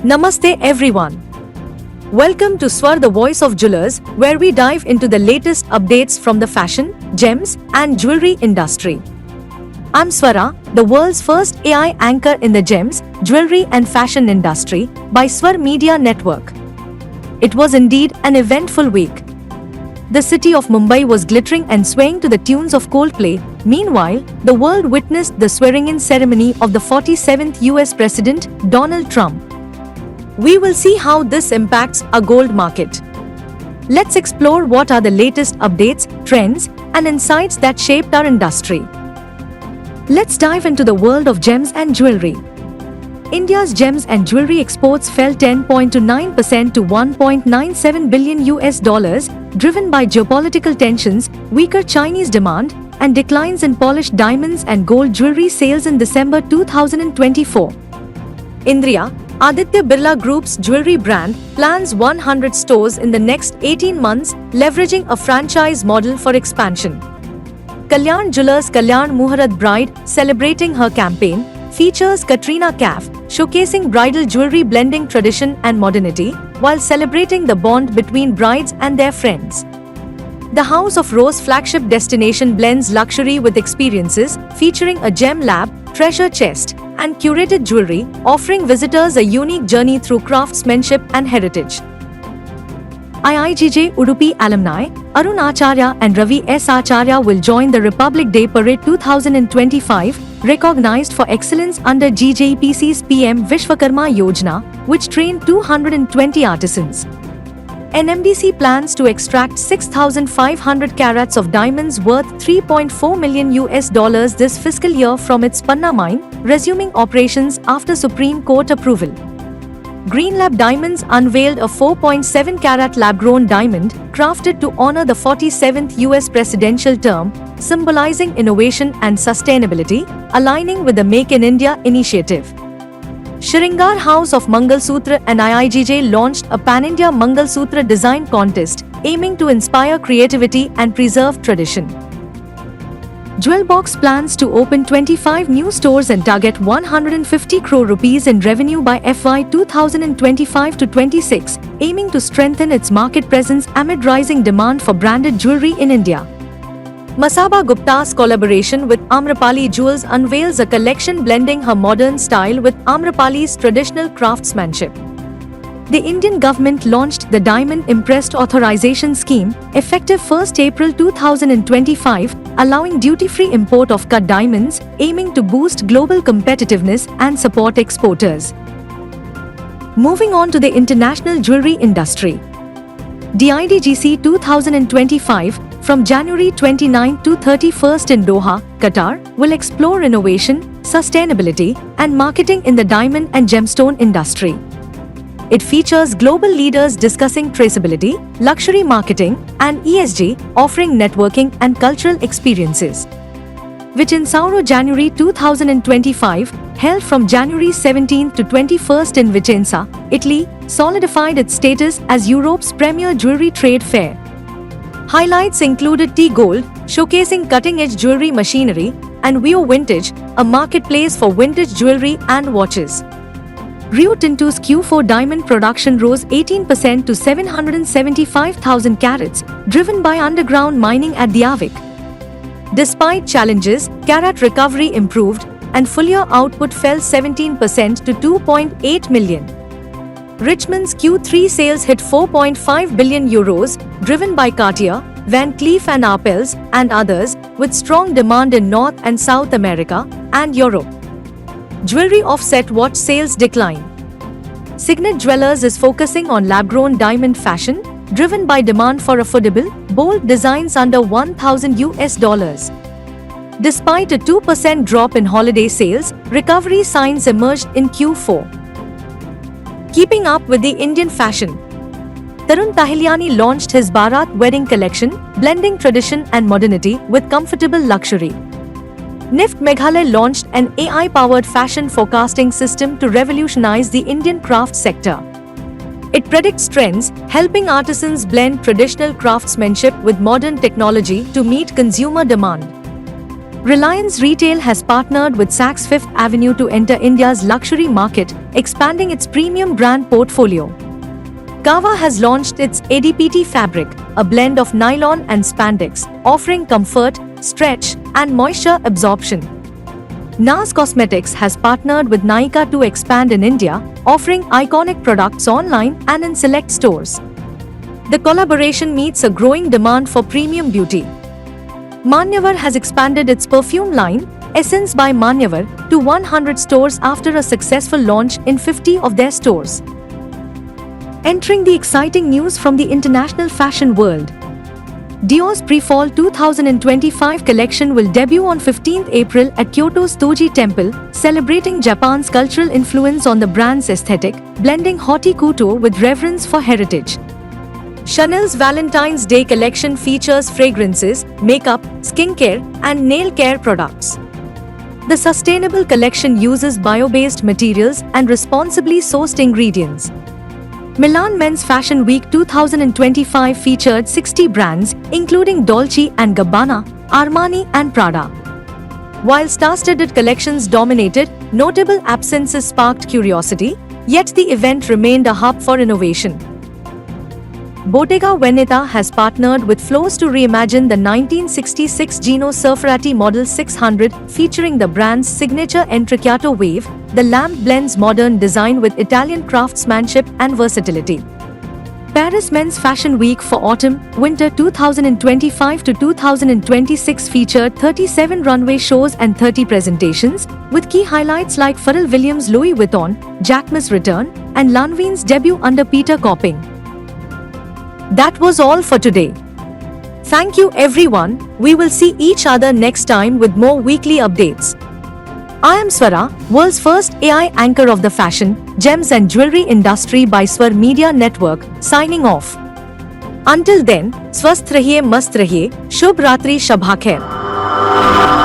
Namaste everyone. Welcome to Swar, the voice of jewelers, where we dive into the latest updates from the fashion, gems, and jewelry industry. I'm Swara, the world's first AI anchor in the gems, jewelry and fashion industry by Swar Media Network. It was indeed an eventful week. The city of Mumbai was glittering and swaying to the tunes of Coldplay. Meanwhile, the world witnessed the swearing-in ceremony of the 47th US President, Donald Trump. We will see how this impacts our gold market. Let's explore what are the latest updates, trends, and insights that shaped our industry. Let's dive into the world of gems and jewelry. India's gems and jewelry exports fell 10.29% to $1.97 billion, driven by geopolitical tensions, weaker Chinese demand, and declines in polished diamonds and gold jewelry sales in December 2024. Indriya, Aditya Birla Group's jewelry brand, plans 100 stores in the next 18 months, leveraging a franchise model for expansion. Kalyan Jewellers' Kalyan Muhurat Bride, celebrating her campaign, features Katrina Kaif, showcasing bridal jewelry blending tradition and modernity, while celebrating the bond between brides and their friends. The House of Rose flagship destination blends luxury with experiences, featuring a gem lab, treasure chest, and curated jewelry, offering visitors a unique journey through craftsmanship and heritage. IIGJ Udupi alumni, Arun Acharya and Ravi S. Acharya will join the Republic Day Parade 2025, recognized for excellence under GJPC's PM Vishwakarma Yojana, which trained 220 artisans. NMDC plans to extract 6,500 carats of diamonds worth $3.4 million this fiscal year from its Panna mine, resuming operations after Supreme Court approval. Greenlab Diamonds unveiled a 4.7 carat lab-grown diamond, crafted to honor the 47th US presidential term, symbolizing innovation and sustainability, aligning with the Make in India initiative. Shringar House of Mangal Sutra and IIGJ launched a Pan-India Mangal Sutra design contest, aiming to inspire creativity and preserve tradition. Jewelbox plans to open 25 new stores and target 150 crore rupees in revenue by FY 2025-26, aiming to strengthen its market presence amid rising demand for branded jewelry in India. Masaba Gupta's collaboration with Amrapali Jewels unveils a collection blending her modern style with Amrapali's traditional craftsmanship. The Indian government launched the Diamond Impressed Authorization Scheme, effective 1 April 2025, allowing duty-free import of cut diamonds, aiming to boost global competitiveness and support exporters. Moving on to the international jewelry industry. DIDGC 2025, from January 29 to 31st in Doha, Qatar, will explore innovation, sustainability, and marketing in the diamond and gemstone industry. It features global leaders discussing traceability, luxury marketing, and ESG, offering networking and cultural experiences. Vicenzauro January 2025, held from January 17 to 21st in Vicenza, Italy, solidified its status as Europe's premier jewelry trade fair. Highlights included T-Gold, showcasing cutting-edge jewelry machinery, and Vio Vintage, a marketplace for vintage jewelry and watches. Rio Tinto's Q4 diamond production rose 18% to 775,000 carats, driven by underground mining at the Avik. Despite challenges, carat recovery improved, and full-year output fell 17% to 2.8 million. Richmond's Q3 sales hit €4.5 billion, driven by Cartier, Van Cleef & Arpels, and others, with strong demand in North and South America and Europe. Jewelry offset watch sales decline. Signet Jewelers is focusing on lab-grown diamond fashion, driven by demand for affordable, bold designs under $1,000. Despite a 2% drop in holiday sales, recovery signs emerged in Q4. Keeping up with the Indian fashion, Tarun Tahiliani launched his Bharat wedding collection, blending tradition and modernity with comfortable luxury. NIFT Meghalaya launched an AI-powered fashion forecasting system to revolutionize the Indian craft sector. It predicts trends, helping artisans blend traditional craftsmanship with modern technology to meet consumer demand. Reliance Retail has partnered with Saks Fifth Avenue to enter India's luxury market, expanding its premium brand portfolio. Kava has launched its ADPT fabric, a blend of nylon and spandex, offering comfort, stretch, and moisture absorption. NARS Cosmetics has partnered with Nykaa to expand in India, offering iconic products online and in select stores. The collaboration meets a growing demand for premium beauty. Manyavar has expanded its perfume line, Essence by Manyavar, to 100 stores after a successful launch in 50 of their stores. Entering the exciting news from the international fashion world. Dior's pre-fall 2025 collection will debut on 15th April at Kyoto's Toji Temple, celebrating Japan's cultural influence on the brand's aesthetic, blending haute couture with reverence for heritage. Chanel's Valentine's Day collection features fragrances, makeup, skincare, and nail care products. The sustainable collection uses bio-based materials and responsibly sourced ingredients. Milan Men's Fashion Week 2025 featured 60 brands, including Dolce & Gabbana, Armani, and Prada. While star-studded collections dominated, notable absences sparked curiosity, yet the event remained a hub for innovation. Bottega Veneta has partnered with Flows to reimagine the 1966 Gino Cerferati Model 600, featuring the brand's signature Intrecciato wave. The lamp blends modern design with Italian craftsmanship and versatility. Paris Men's Fashion Week for Autumn/Winter 2025 to 2026 featured 37 runway shows and 30 presentations, with key highlights like Pharrell Williams' Louis Vuitton, Jacquemus return, and Lanvin's debut under Peter Copping. That was all for today. Thank you everyone. We will see each other next time with more weekly updates. I am Swara, world's first AI anchor of the fashion, gems and jewelry industry by Swar Media Network, signing off. Until then, स्वस्थ रहिए, मस्त रहिए, शुभ रात्रि, शब कौर।